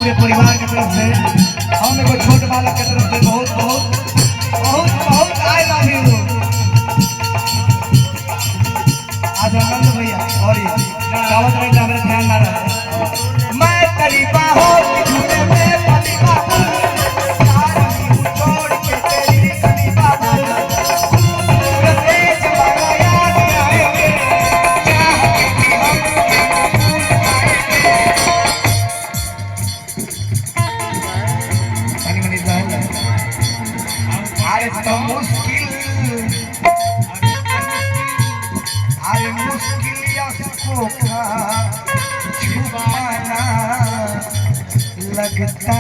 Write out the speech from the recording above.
पूरे परिवार की तरफ से हम एगो छोट बालक के तरफ से बहुत बहुत बहुत बहुत आई लव यू। आज आनंद भैया और ये गावत रहे हमारे ध्यान ना रहे मैं तेरी बाहों की झूले में पली बाबू छोड़ के तेरी कली बाबू तेज बाबा याद आएंगे आज तो मुश्किल छुपाना लगता